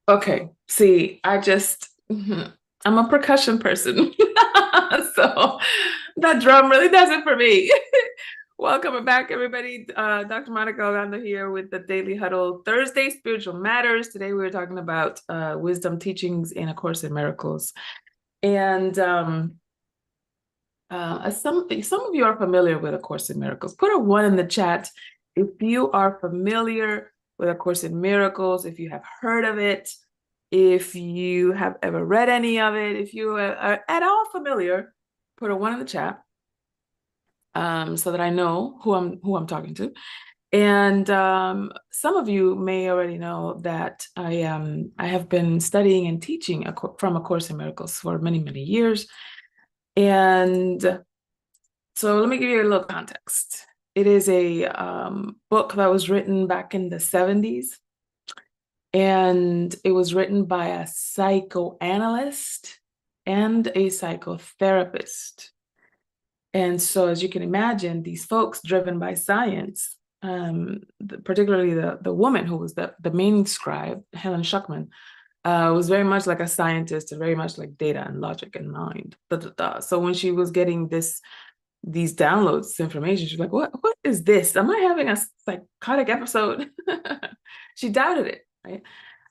Okay, see, I'm a percussion person. So that drum really does it for me. Welcome back, everybody. Dr. Monikah Ogando here with the Daily Huddle Thursday Spiritual Matters. Today we're talking about wisdom teachings in A Course in Miracles. And some of you are familiar with A Course in Miracles. Put a 1 in the chat if you are familiar with A Course in Miracles, if you have heard of it, if you have ever read any of it, if you are at all familiar, put a 1 in the chat so that I know who I'm talking to. And some of you may already know that I have been studying and teaching from A Course in Miracles for many, many years. And so let me give you a little context. It is a book that was written back in the 70s. And it was written by a psychoanalyst and a psychotherapist. And so, as you can imagine, these folks driven by science, particularly the woman who was the main scribe, Helen Schuckman, was very much like a scientist and very much like data and logic in mind. So when she was getting these downloads, this information, she's like, what is this? Am I having a psychotic episode? She doubted it, right?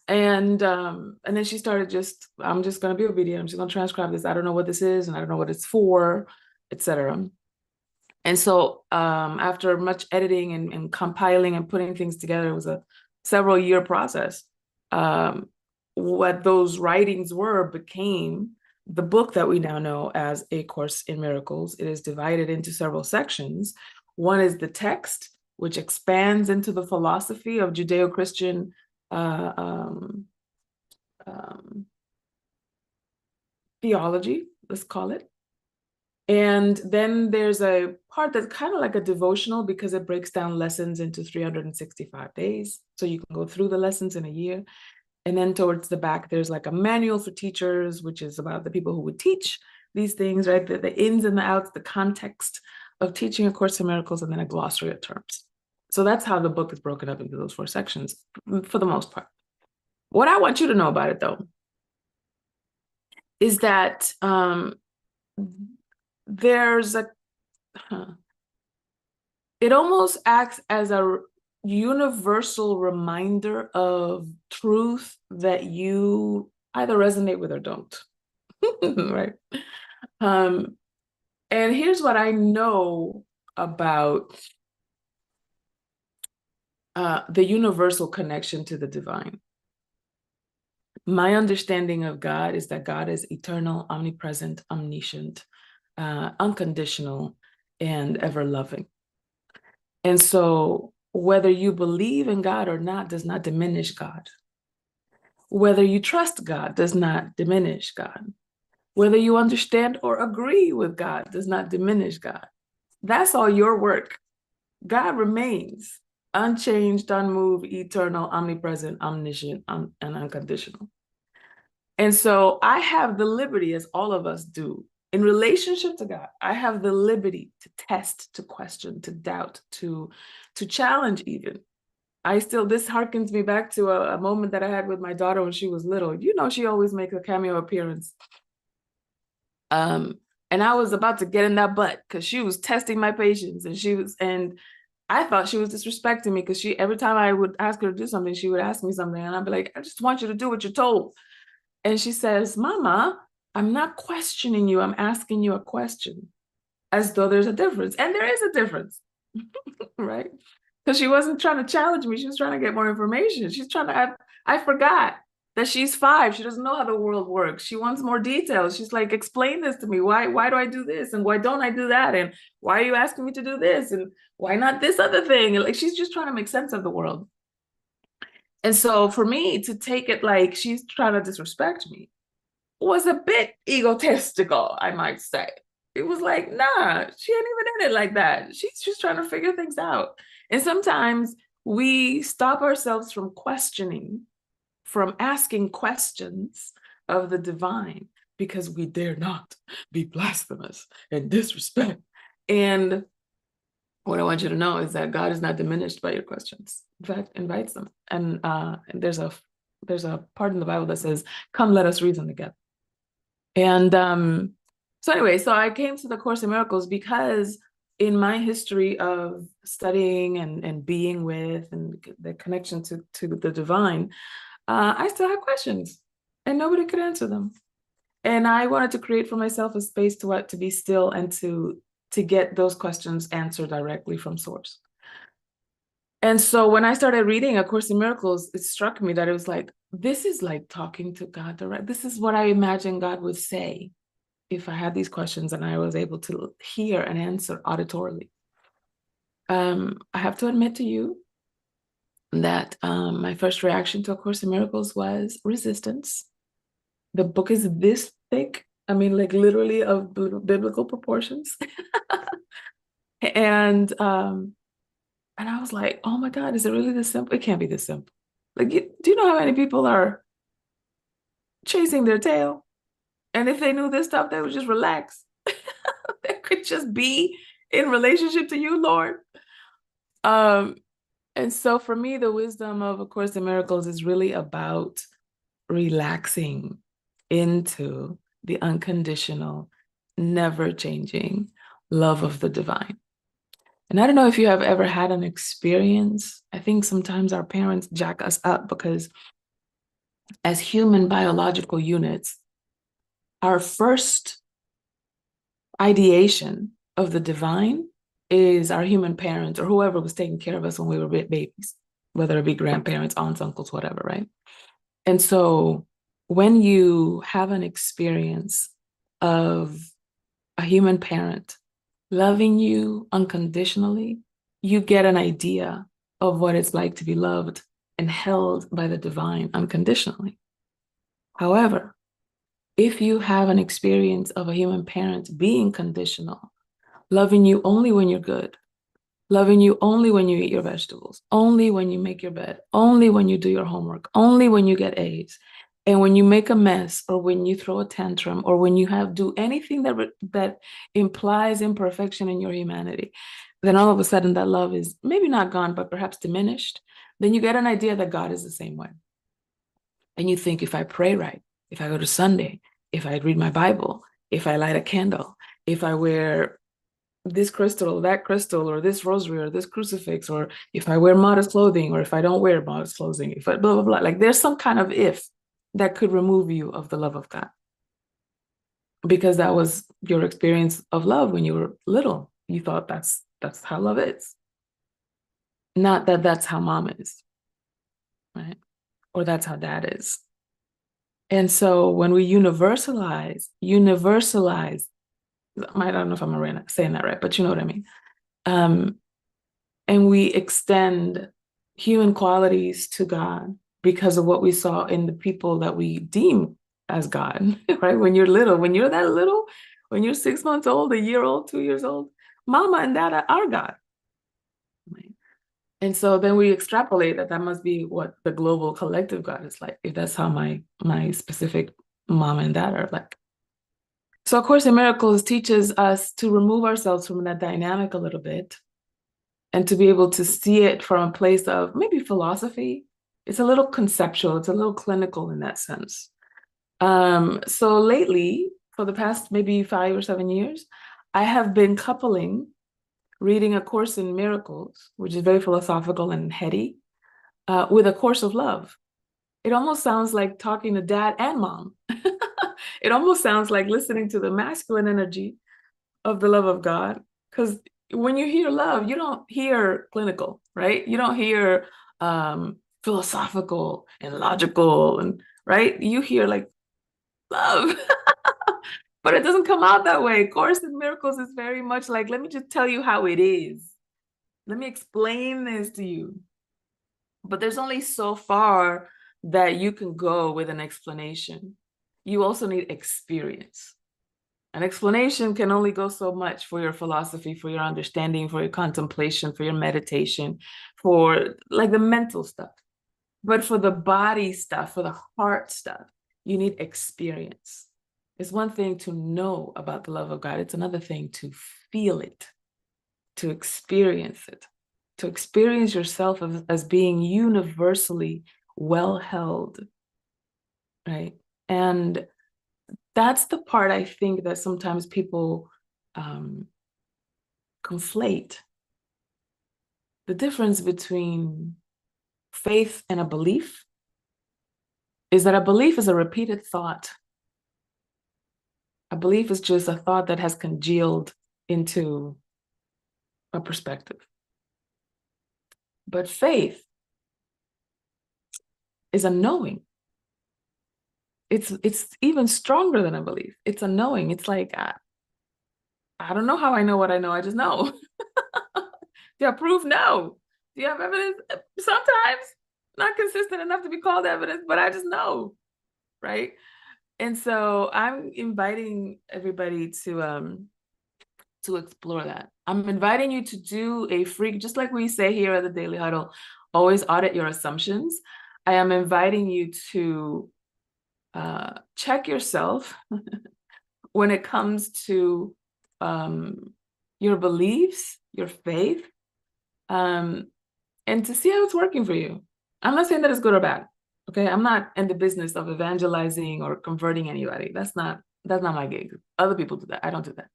And then she started I'm just going to be obedient. I'm just going to transcribe this. I don't know what this is, and I don't know what it's for, etc. And so after much editing and compiling and putting things together, it was a several year process. What those writings became the book that we now know as A Course in Miracles. It is divided into several sections. One is the text, which expands into the philosophy of Judeo-Christian theology, let's call it. And then there's a part that's kind of like a devotional because it breaks down lessons into 365 days. So you can go through the lessons in a year. And then towards the back, there's like a manual for teachers, which is about the people who would teach these things, right? The ins and the outs, the context of teaching A Course in Miracles, and then a glossary of terms. So that's how the book is broken up into those 4 sections for the most part. What I want you to know about it, though, is that it almost acts as a universal reminder of truth that you either resonate with or don't, right? And here's what I know about the universal connection to the divine. My understanding of God is that God is eternal, omnipresent, omniscient, unconditional, and ever-loving. And so whether you believe in God or not does not diminish God. Whether you trust God does not diminish God. Whether you understand or agree with God does not diminish God. That's all your work. God remains unchanged, unmoved, eternal, omnipresent, omniscient, and unconditional. And so I have the liberty, as all of us do, in relationship to God, I have the liberty to test, to question, to doubt, to challenge even. This harkens me back to a moment that I had with my daughter when she was little. You know, she always makes a cameo appearance. And I was about to get in that butt because she was testing my patience, and I thought she was disrespecting me because every time I would ask her to do something, she would ask me something, and I'd be like, I just want you to do what you're told. And she says, Mama, I'm not questioning you. I'm asking you a question, as though there's a difference. And there is a difference, right? Because she wasn't trying to challenge me. She was trying to get more information. I forgot that she's 5. She doesn't know how the world works. She wants more details. She's like, explain this to me. Why do I do this? And why don't I do that? And why are you asking me to do this? And why not this other thing? And like, she's just trying to make sense of the world. And so for me to take it like she's trying to disrespect me was a bit egotistical, I might say. It was like, nah, she ain't even in it like that. She's just trying to figure things out. And sometimes we stop ourselves from questioning, from asking questions of the divine because we dare not be blasphemous and disrespect. And what I want you to know is that God is not diminished by your questions. In fact, invites them. And there's a There's a part in the Bible that says, "Come, let us reason together." And so anyway, so I came to the Course in Miracles because in my history of studying and being with and the connection to the divine, I still had questions and nobody could answer them. And I wanted to create for myself a space to be still and to get those questions answered directly from source. And so when I started reading A Course in Miracles, it struck me that it was like, this is like talking to God direct. This is what I imagine God would say if I had these questions and I was able to hear and answer auditorily. I have to admit to you that my first reaction to A Course in Miracles was resistance. The book is this thick. I mean, like literally of biblical proportions. And I was like, oh my God, is it really this simple? It can't be this simple. Like, do you know how many people are chasing their tail? And if they knew this stuff, they would just relax. They could just be in relationship to you, Lord. And so for me, the wisdom of A Course in Miracles is really about relaxing into the unconditional, never changing love of the divine. And I don't know if you have ever had an experience. I think sometimes our parents jack us up because as human biological units, our first ideation of the divine is our human parents or whoever was taking care of us when we were babies, whether it be grandparents, aunts, uncles, whatever, right? And so when you have an experience of a human parent loving you unconditionally, you get an idea of what it's like to be loved and held by the divine unconditionally. However, if you have an experience of a human parent being conditional, loving you only when you're good, loving you only when you eat your vegetables, only when you make your bed, only when you do your homework, only when you get A's, and when you make a mess or when you throw a tantrum or when you do anything that implies imperfection in your humanity, then all of a sudden that love is maybe not gone, but perhaps diminished. Then you get an idea that God is the same way. And you think, if I pray right, if I go to Sunday, if I read my Bible, if I light a candle, if I wear this crystal, that crystal, or this rosary, or this crucifix, or if I wear modest clothing, or if I don't wear modest clothing, if I blah, blah, blah. Like there's some kind of if that could remove you of the love of God. Because that was your experience of love when you were little. You thought that's how love is. Not that that's how mom is, right? Or that's how dad is. And so when we universalize, I don't know if I'm saying that right, but you know what I mean. And we extend human qualities to God because of what we saw in the people that we deem as God, right? When you're little, when you're 6 months old, a year old, 2 years old, mama and dada are God. Right? And so then we extrapolate that must be what the global collective God is like, if that's how my specific mom and dad are like. So A Course in Miracles teaches us to remove ourselves from that dynamic a little bit and to be able to see it from a place of maybe philosophy. It's a little conceptual, it's a little clinical in that sense. So lately, for the past maybe 5 or 7 years, I have been coupling reading A Course in Miracles, which is very philosophical and heady, with A Course of Love. It almost sounds like talking to dad and mom. It almost sounds like listening to the masculine energy of the love of God. Because when you hear love, you don't hear clinical, right? You don't hear philosophical and logical, and right? You hear like love. But it doesn't come out that way. Course in Miracles is very much like, let me just tell you how it is. Let me explain this to you. But there's only so far that you can go with an explanation. You also need experience. An explanation can only go so much for your philosophy, for your understanding, for your contemplation, for your meditation, for like the mental stuff. But for the body stuff, for the heart stuff, you need experience. It's one thing to know about the love of God. It's another thing to feel it, to experience it, to experience yourself as being universally well held, right? And that's the part I think that sometimes people conflate. The difference between faith and a belief is that a belief is a repeated thought. A belief is just a thought that has congealed into a perspective. But faith is a knowing. It's even stronger than a belief. It's a knowing. It's like, I don't know how I know what I know. I just know. Do you have proof? No. Do you have evidence? Sometimes not consistent enough to be called evidence, but I just know, right? And so I'm inviting everybody to explore that. I'm inviting you to do a free, just like we say here at the Daily Huddle, always audit your assumptions. I am inviting you to check yourself when it comes to your beliefs, your faith, and to see how it's working for you. I'm not saying that it's good or bad. Okay, I'm not in the business of evangelizing or converting anybody. That's not my gig. Other people do that. I don't do that.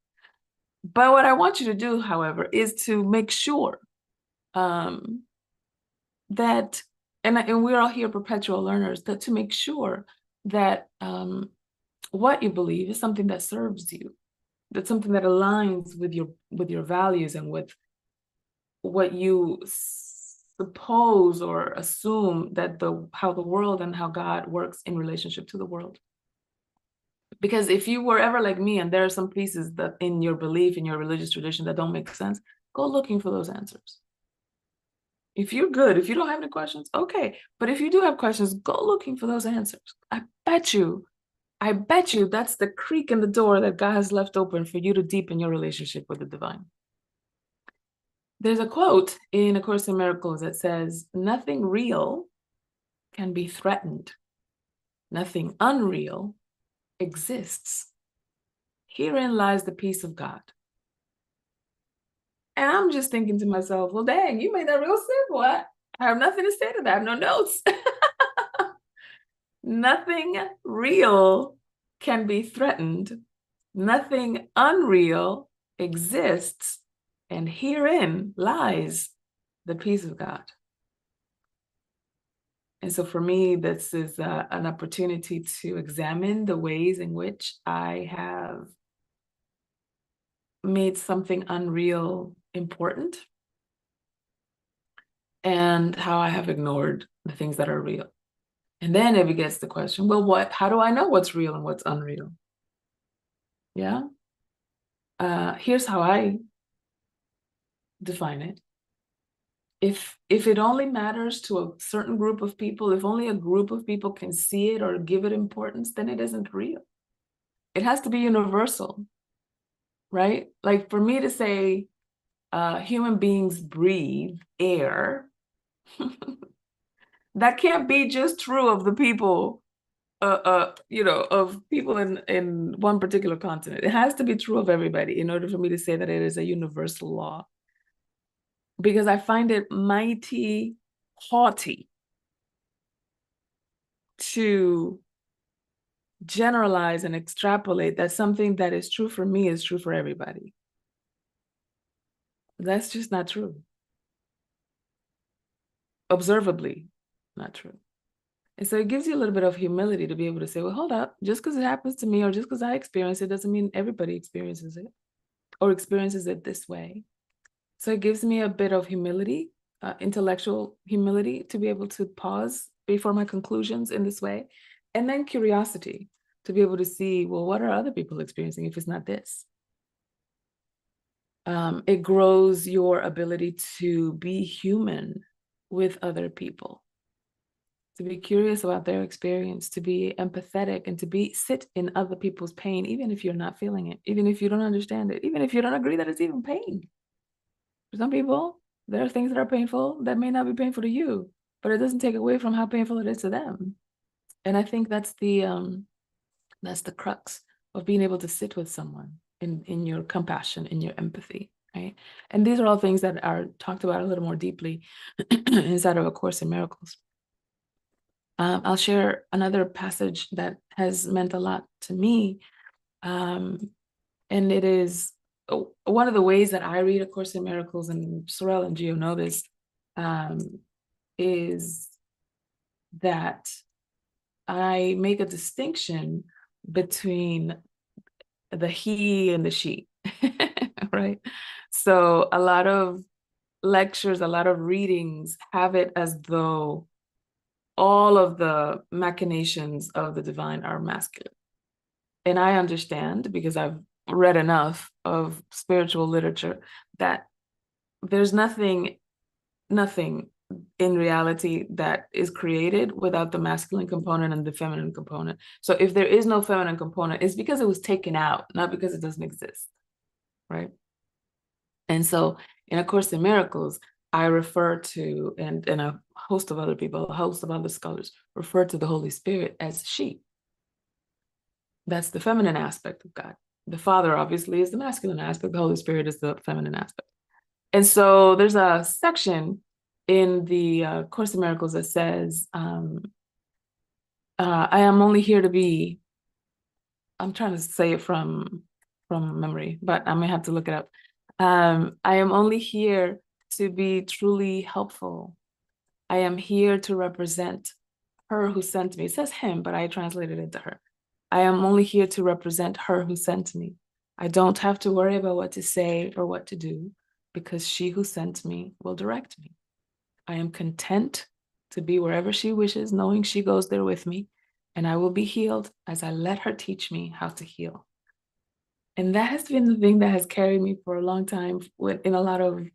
But what I want you to do, however, is to make sure that, and we're all here perpetual learners, that to make sure that what you believe is something that serves you, that's something that aligns with your values and with what you suppose or assume that how the world and how God works in relationship to the world. Because if you were ever like me and there are some pieces that in your belief, in your religious tradition that don't make sense, go looking for those answers. If you're good, if you don't have any questions, okay. But if you do have questions, go looking for those answers. I bet you that's the creak in the door that God has left open for you to deepen your relationship with the divine. There's a quote in A Course in Miracles that says, "Nothing real can be threatened. Nothing unreal exists. Herein lies the peace of God." And I'm just thinking to myself, well, dang, you made that real simple. I have nothing to say to that. I have no notes. Nothing real can be threatened. Nothing unreal exists. And herein lies the peace of God. And so for me, this is an opportunity to examine the ways in which I have made something unreal important and how I have ignored the things that are real. And then it begets the question, well, how do I know what's real and what's unreal? Yeah. Here's how I define it. If it only matters to a certain group of people, if only a group of people can see it or give it importance, then it isn't real. It has to be universal, right? Like for me to say human beings breathe air, that can't be just true of the people, of people in one particular continent. It has to be true of everybody in order for me to say that it is a universal law. Because I find it mighty haughty to generalize and extrapolate that something that is true for me is true for everybody. That's just not true. Observably not true. And so it gives you a little bit of humility to be able to say, well, hold up, just because it happens to me or just because I experience it doesn't mean everybody experiences it or experiences it this way. So it gives me a bit of humility, intellectual humility, to be able to pause before my conclusions in this way. And then curiosity to be able to see, well, what are other people experiencing if it's not this? It grows your ability to be human with other people, to be curious about their experience, to be empathetic, and to sit in other people's pain, even if you're not feeling it, even if you don't understand it, even if you don't agree that it's even pain. For some people, there are things that are painful that may not be painful to you, but it doesn't take away from how painful it is to them. And I think that's the crux of being able to sit with someone in your compassion, in your empathy, right? And these are all things that are talked about a little more deeply inside of A Course in Miracles. I'll share another passage that has meant a lot to me. And it is one of the ways that I read A Course in Miracles, and Sorel and Gio know this, is that I make a distinction between the he and the she, right? So a lot of lectures, a lot of readings have it as though all of the machinations of the divine are masculine. And I understand, because I've read enough of spiritual literature, that there's nothing in reality that is created without the masculine component and the feminine component. So if there is no feminine component, it's because it was taken out, not because it doesn't exist, right? And so in A Course in Miracles, I refer to, and a host of other people, a host of other scholars refer to the Holy Spirit as she. That's the feminine aspect of God. The Father obviously is the masculine aspect. The Holy Spirit is the feminine aspect. And so there's a section in the Course in Miracles that says, I am only here to be, I'm trying to say it from memory, but I may have to look it up. I am only here to be truly helpful. I am here to represent her who sent me. It says him, but I translated it to her. I am only here to represent her who sent me. I don't have to worry about what to say or what to do, because she who sent me will direct me. I am content to be wherever she wishes, knowing she goes there with me, and I will be healed as I let her teach me how to heal. And that has been the thing that has carried me for a long time in a lot of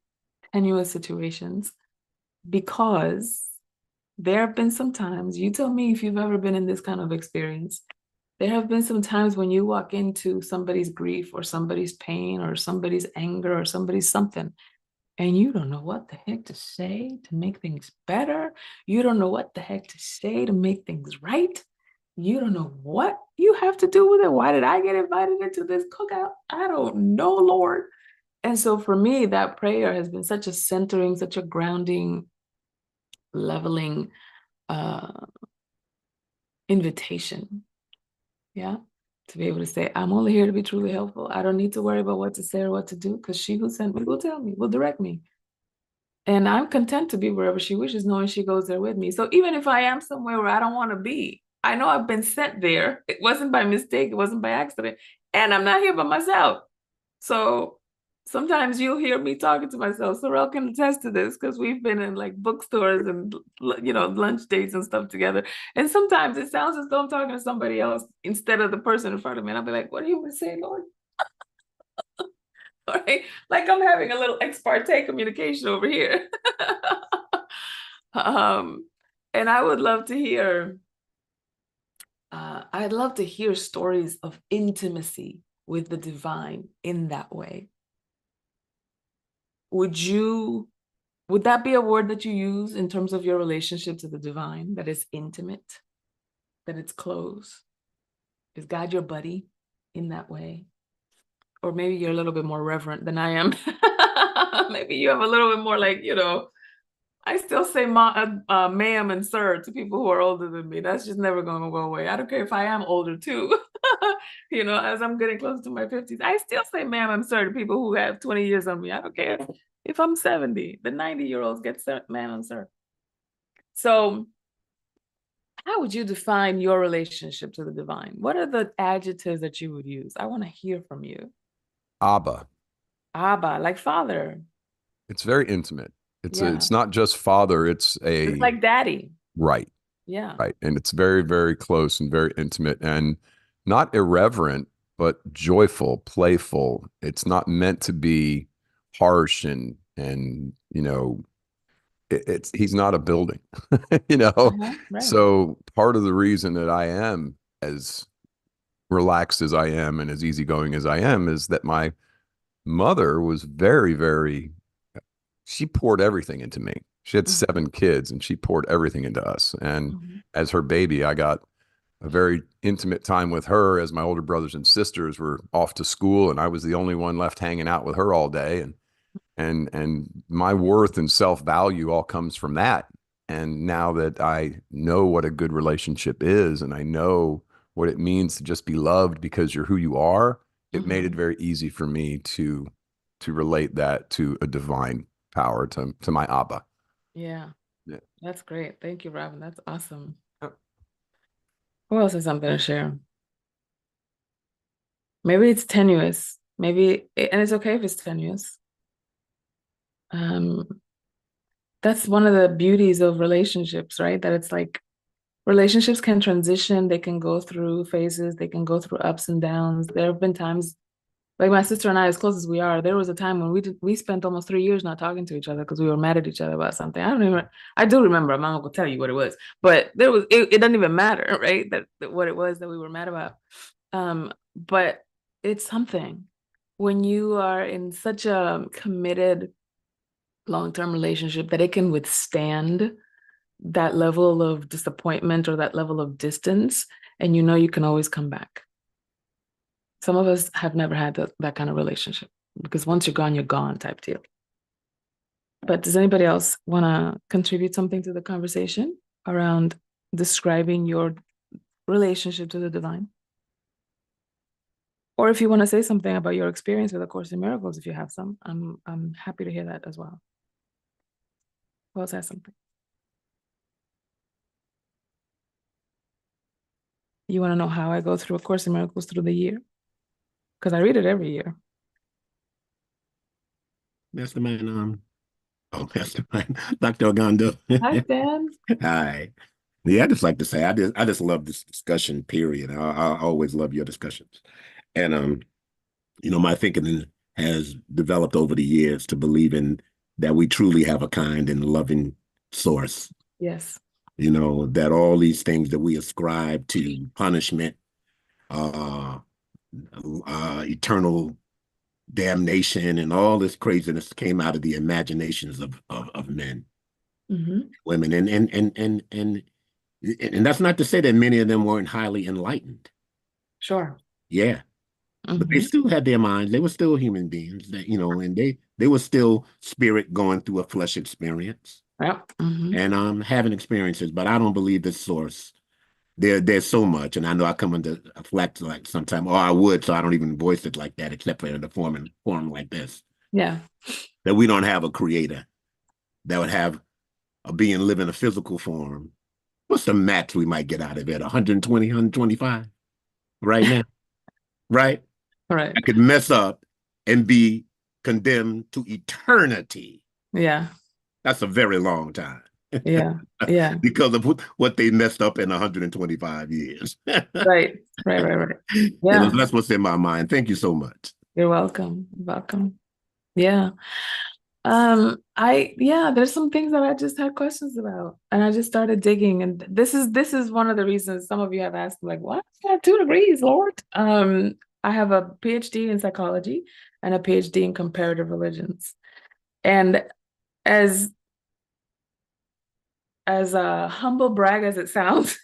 tenuous situations, because there have been some times, you tell me if you've ever been in this kind of experience, there have been some times when you walk into somebody's grief or somebody's pain or somebody's anger or somebody's something, and you don't know what the heck to say to make things better. You don't know what the heck to say to make things right. You don't know what you have to do with it. Why did I get invited into this cookout? I don't know, Lord. And so for me, that prayer has been such a centering, such a grounding, leveling invitation. Yeah. To be able to say, I'm only here to be truly helpful. I don't need to worry about what to say or what to do, because she who sent me will tell me, will direct me. And I'm content to be wherever she wishes, knowing she goes there with me. So even if I am somewhere where I don't want to be, I know I've been sent there. It wasn't by mistake. It wasn't by accident. And I'm not here by myself. So sometimes you'll hear me talking to myself. Sorel can attest to this, because we've been in like bookstores and, lunch dates and stuff together. And sometimes it sounds as though I'm talking to somebody else instead of the person in front of me. And I'll be like, what are you saying, Lord? All right. Like I'm having a little ex parte communication over here. And I would love to hear, I'd love to hear stories of intimacy with the divine in that way. Would that be a word that you use in terms of your relationship to the divine, that it's intimate, that it's close? Is God your buddy in that way? Or maybe you're a little bit more reverent than I am. Maybe you have a little bit more like, I still say ma'am and sir to people who are older than me. That's just never going to go away. I don't care if I am older too. As I'm getting close to my 50s, I still say ma'am and sir to people who have 20 years on me. I don't care if I'm 70. The 90-year-olds get ma'am and sir. So how would you define your relationship to the divine? What are the adjectives that you would use? I want to hear from you. Abba. Abba, like father. It's very intimate. Yeah. It's not just father, it's It's a like daddy. right. Yeah. Right. And it's very, very close and very intimate and not irreverent, but joyful, playful. It's not meant to be harsh and it's he's not a building, you know. Right. So part of the reason that I am as relaxed as I am and as easygoing as I am is that my mother was very, very, she poured everything into me. She had Mhm. 7 kids and she poured everything into us. And Mhm. as her baby, I got a very intimate time with her as my older brothers and sisters were off to school and I was the only one left hanging out with her all day. And my worth and self-value all comes from that. And now that I know what a good relationship is, and I know what it means to just be loved because you're who you are, it made it Mhm. very easy for me to relate that to a divine power, to my Abba. Yeah, Yeah. that's great. Thank you, Robin. That's awesome. Who else has something to share? Maybe it's tenuous. Maybe, and it's okay if it's tenuous. Um, that's one of the beauties of relationships, right? That it's like relationships can transition, they can go through phases, they can go through ups and downs. There have been times, like my sister and I, as close as we are, there was a time when we spent almost 3 years not talking to each other because we were mad at each other about something. I do remember. I'm not gonna tell you what it was, but it doesn't even matter, right? That what it was that we were mad about. But it's something when you are in such a committed long-term relationship that it can withstand that level of disappointment or that level of distance, and you know you can always come back. Some of us have never had that kind of relationship because once you're gone type deal. But does anybody else want to contribute something to the conversation around describing your relationship to the divine? Or if you want to say something about your experience with A Course in Miracles, if you have some, I'm happy to hear that as well. Who else has something? You want to know how I go through A Course in Miracles through the year? Because I read it every year. Mastermind, Mastermind, Dr. Ogando. Hi, Stan. Hi. Yeah, I just like to say, I just love this discussion, period. I always love your discussions. And, my thinking has developed over the years to believe in that we truly have a kind and loving source. Yes. That all these things that we ascribe to punishment, uh, eternal damnation, and all this craziness came out of the imaginations of men, Mm-hmm. women, and that's not to say that many of them weren't highly enlightened. Sure. Yeah, but they Mm-hmm. still had their minds. They were still human beings. And they were still spirit going through a flesh experience Yep. Mm-hmm. and having experiences. But I don't believe the source. There's so much, and I know I come into a flat like sometime, or I would, so I don't even voice it like that, except for the form like this. Yeah. That we don't have a creator that would have a being live in a physical form. What's the max we might get out of it? 120, 125 right now, right? All right. I could mess up and be condemned to eternity. Yeah. That's a very long time. Yeah. Yeah. Because of what they messed up in 125 years. Right. Right. Right. Right. Yeah. That's what's in my mind. Thank you so much. You're welcome. Welcome. Yeah. There's some things that I just had questions about, and I just started digging. And this is one of the reasons some of you have asked, like, what? I have 2 degrees, Lord. I have a PhD in psychology and a PhD in comparative religions. And as a humble brag as it sounds,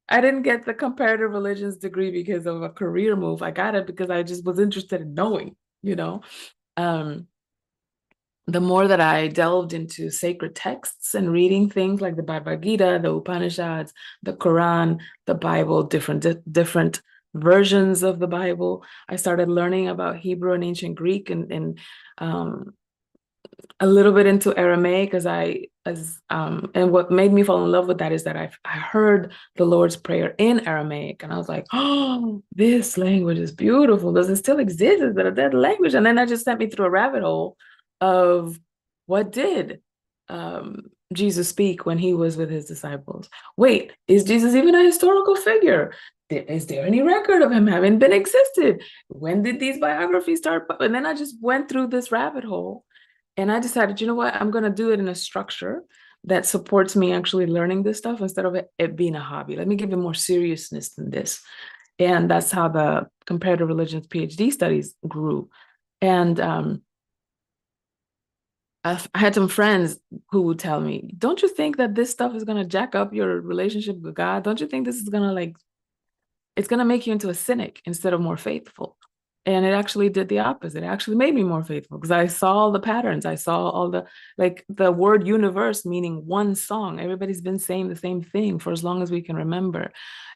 I didn't get the comparative religions degree because of a career move. I got it because I just was interested in knowing, you know. Um, the more that I delved into sacred texts and reading things like the Bhagavad Gita, the Upanishads, the Quran, the Bible, different versions of the Bible, I started learning about Hebrew and ancient Greek and a little bit into Aramaic and what made me fall in love with that is that I heard the Lord's Prayer in Aramaic, and I was like, oh, this language is beautiful. Does it still exist? Is it a dead language? And then that just sent me through a rabbit hole of what did Jesus speak when he was with his disciples? Wait, is Jesus even a historical figure? Is there any record of him having been existed? When did these biographies start? And then I just went through this rabbit hole. And I decided, you know what, I'm going to do it in a structure that supports me actually learning this stuff instead of it being a hobby. Let me give it more seriousness than this. And that's how the Comparative Religions PhD studies grew. And I had some friends who would tell me, don't you think that this stuff is going to jack up your relationship with God? Don't you think this is going to it's going to make you into a cynic instead of more faithful? And it actually did the opposite. It actually made me more faithful because I saw all the patterns. I saw all the, like the word universe meaning one song. Everybody's been saying the same thing for as long as we can remember.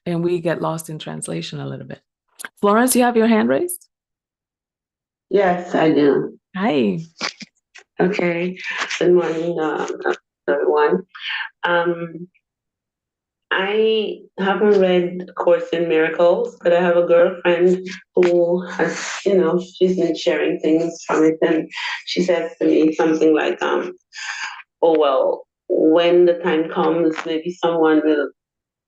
And we get lost in translation a little bit. Florence, you have your hand raised? Yes, I do. Hi. Okay. Good morning, everyone. Um, I haven't read Course in Miracles, but I have a girlfriend who has, she's been sharing things from it, and she says to me something like, "Oh well, when the time comes, maybe someone will."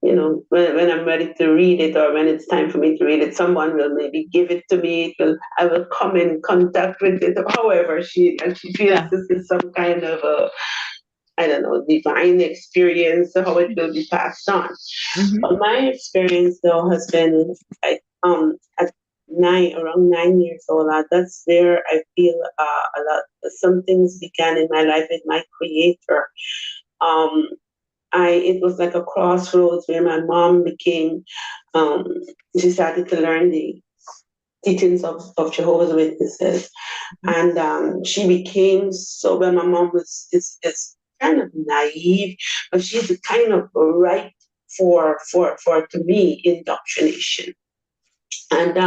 When I'm ready to read it, or when it's time for me to read it, someone will maybe give it to me. I will come in contact with it. However, she feels this is some kind of a, I don't know, divine experience, how it will be passed on. Mhm. But my experience though has been like at around 9 years old. That's where I feel a lot. Some things began in my life with my creator. Um, it was like a crossroads where my mom became, she started to learn the teachings of Jehovah's Witnesses. And she became so, well, my mom is kind of naive, but she's kind of right for to me, indoctrination. And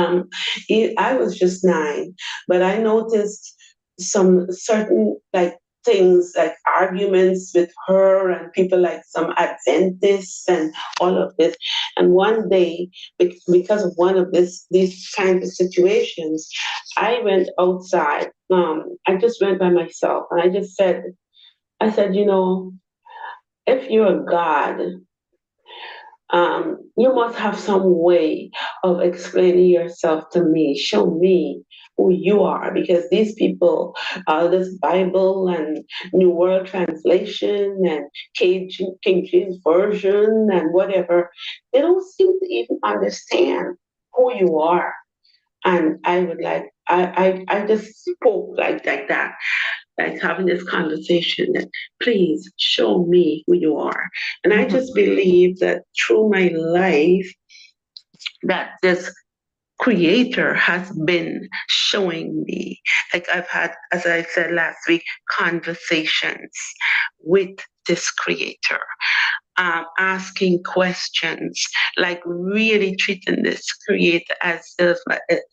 I was just 9, but I noticed some certain like things like arguments with her and people like some Adventists and all of this. And one day, because of one of these kinds of situations, I went outside. I just went by myself and I said, if you're a God, you must have some way of explaining yourself to me. Show me who you are, because these people, this Bible and New World Translation and King James Version and whatever, they don't seem to even understand who you are. And I would like, I just spoke like that, like having this conversation that please show me who you are. And I just believe that through my life, that this creator has been showing me, like I've had, as I said last week, conversations with this creator, asking questions, like really treating this creator as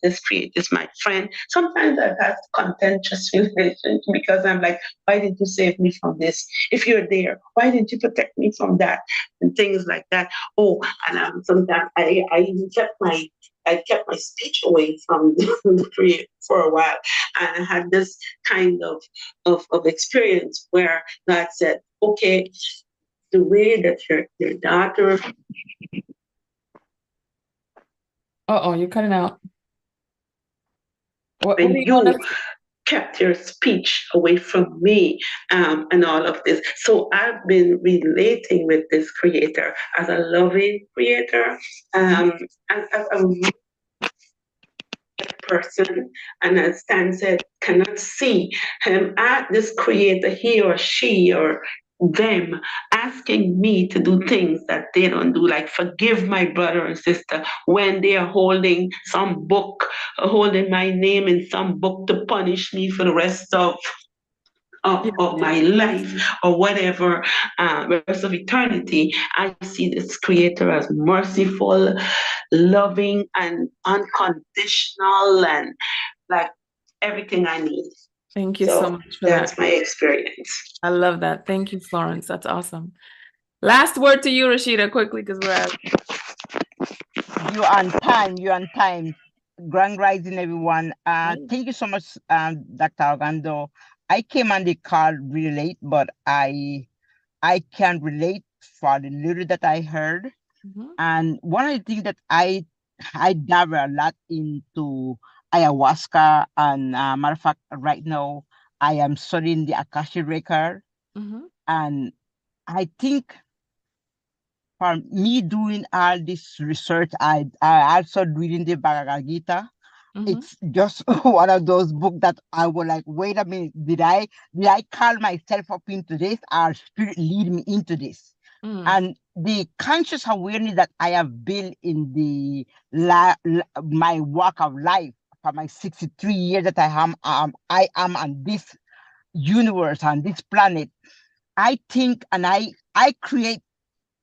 this creator is my friend. Sometimes I've had contentious relations because I'm like, why didn't you save me from this? If you're there, why didn't you protect me from that? And things like that. Oh, and sometimes I even kept my speech away from the creator for a while. And I had this kind of experience where God said, okay, the way that your daughter. Uh-oh, you're cutting out. What When do you want you us to... kept your speech away from me, and all of this. So I've been relating with this creator as a loving creator, as a person, and as Stan said, cannot see him at this creator, he or she or them asking me to do things that they don't do, like forgive my brother and sister when they are holding some book, holding my name in some book to punish me for the rest of my life or whatever, rest of eternity. I see this creator as merciful, loving, and unconditional, and like everything I need. Thank you so much for that's that. my experience. I love that. Thank you, Florence. That's awesome. Last word to you, Rashida, quickly, because we're out. You on time. You on time. Grand rising, everyone. Thank you so much, Dr. Ogando. I came on the call really late, but I can relate for the little that I heard. And one of the things that I dabble a lot into ayahuasca, and matter of fact, right now I am studying the Akashic record, and I think for me doing all this research, I also reading the Bhagavad Gita. It's just one of those books that I was like, wait a minute, did I call myself up into this, or spirit lead me into this? And the conscious awareness that I have built in the my walk of life for my 63 years that I am on this universe, on this planet, I think and I create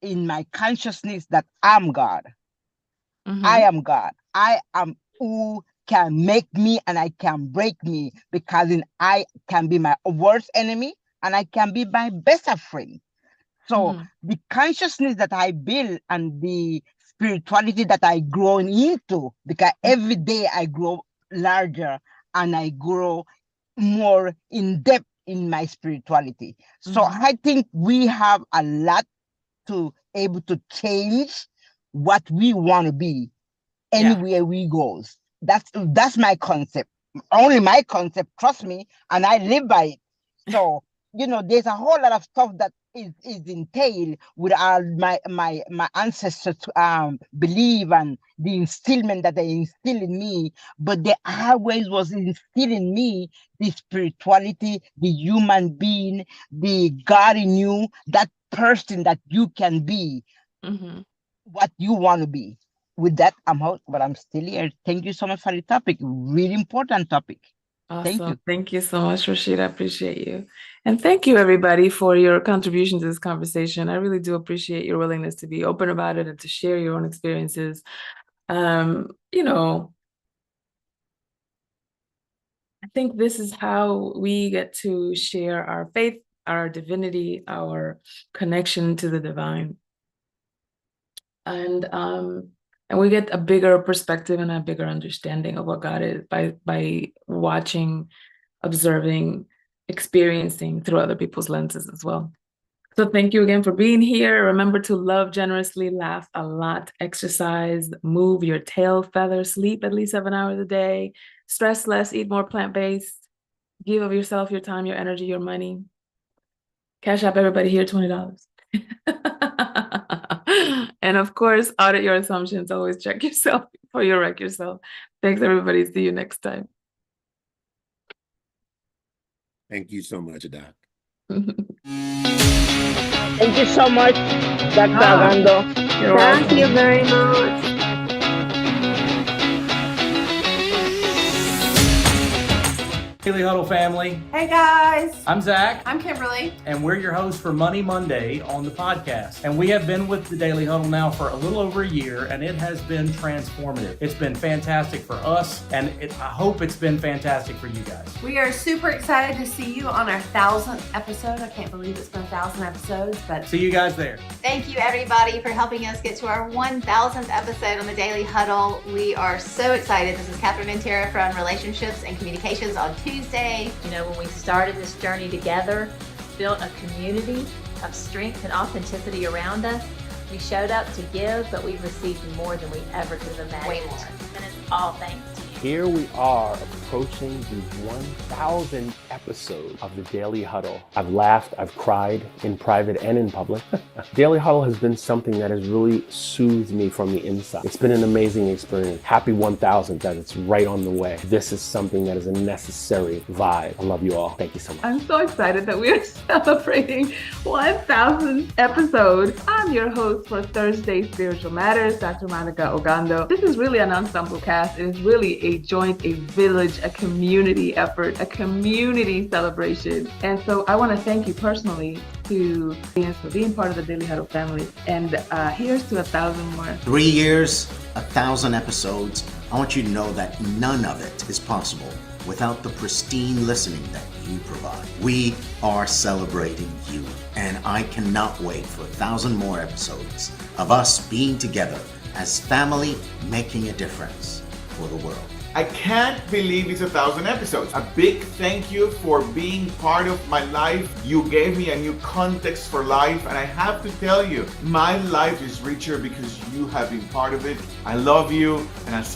in my consciousness that I'm God. I am God. I am who can make me and I can break me, because I can be my worst enemy and I can be my best friend. So the consciousness that I build and the spirituality that I grow into, because every day I grow larger and I grow more in depth in my spirituality. So I think we have a lot to able to change what we want to be anywhere we goes. That's my concept. Only my concept, trust me, and I live by it. So, there's a whole lot of stuff that is entailed with my ancestors believe and the instillment that they instill in me, but they always was instilling me the spirituality, the human being, the God in you, that person that you can be what you want to be. With that, I'm out, but I'm still here. Thank you so much for the topic. Really important topic. Awesome. Thank you. Thank you so much, Rashid. I appreciate you. And thank you, everybody, for your contribution to this conversation. I really do appreciate your willingness to be open about it and to share your own experiences. I think this is how we get to share our faith, our divinity, our connection to the divine. And we get a bigger perspective and a bigger understanding of what God is by watching, observing, experiencing through other people's lenses as well. So thank you again for being here. Remember to love generously, laugh a lot, exercise, move your tail feather, sleep at least 7 hours a day, stress less, eat more plant-based, give of yourself, your time, your energy, your money. Cash App everybody here $20. And of course, audit your assumptions. Always check yourself before you wreck yourself. Thanks, everybody. See you next time. Thank you so much, Doc. Thank you so much, Dr. Ogando. Thank you very much. Daily Huddle family. Hey guys. I'm Zach. I'm Kimberly. And we're your hosts for Money Monday on the podcast. And we have been with the Daily Huddle now for a little over a year, and it has been transformative. It's been fantastic for us, and I hope it's been fantastic for you guys. We are super excited to see you on our 1,000th episode. I can't believe it's been 1,000 episodes, but see you guys there. Thank you everybody for helping us get to our 1,000th episode on the Daily Huddle. We are so excited. This is Catherine Mantera from Relationships and Communications on Tuesday. When we started this journey together, built a community of strength and authenticity around us. We showed up to give, but we've received more than we ever could have imagined. Way more. And it's all thanks to you. Here we are approaching the 1,000th episode of the Daily Huddle. I've laughed, I've cried in private and in public. Daily Huddle has been something that has really soothed me from the inside. It's been an amazing experience. Happy 1,000 that it's right on the way. This is something that is a necessary vibe. I love you all. Thank you so much. I'm so excited that we are celebrating 1,000th episode. I'm your host for Thursday Spiritual Matters, Dr. Monikah Ogando. This is really an ensemble cast. It is really a joint, a village, a community effort, a community celebration. And so I want to thank you personally for being part of the Daily Huddle family. And here's to 1,000 more. 3 years, 1,000 episodes. I want you to know that none of it is possible without the pristine listening that you provide. We are celebrating you, and I cannot wait for 1,000 more episodes of us being together as family, making a difference for the world. I can't believe it's 1,000 episodes. A big thank you for being part of my life. You gave me a new context for life, and I have to tell you, my life is richer because you have been part of it. I love you, and I'll see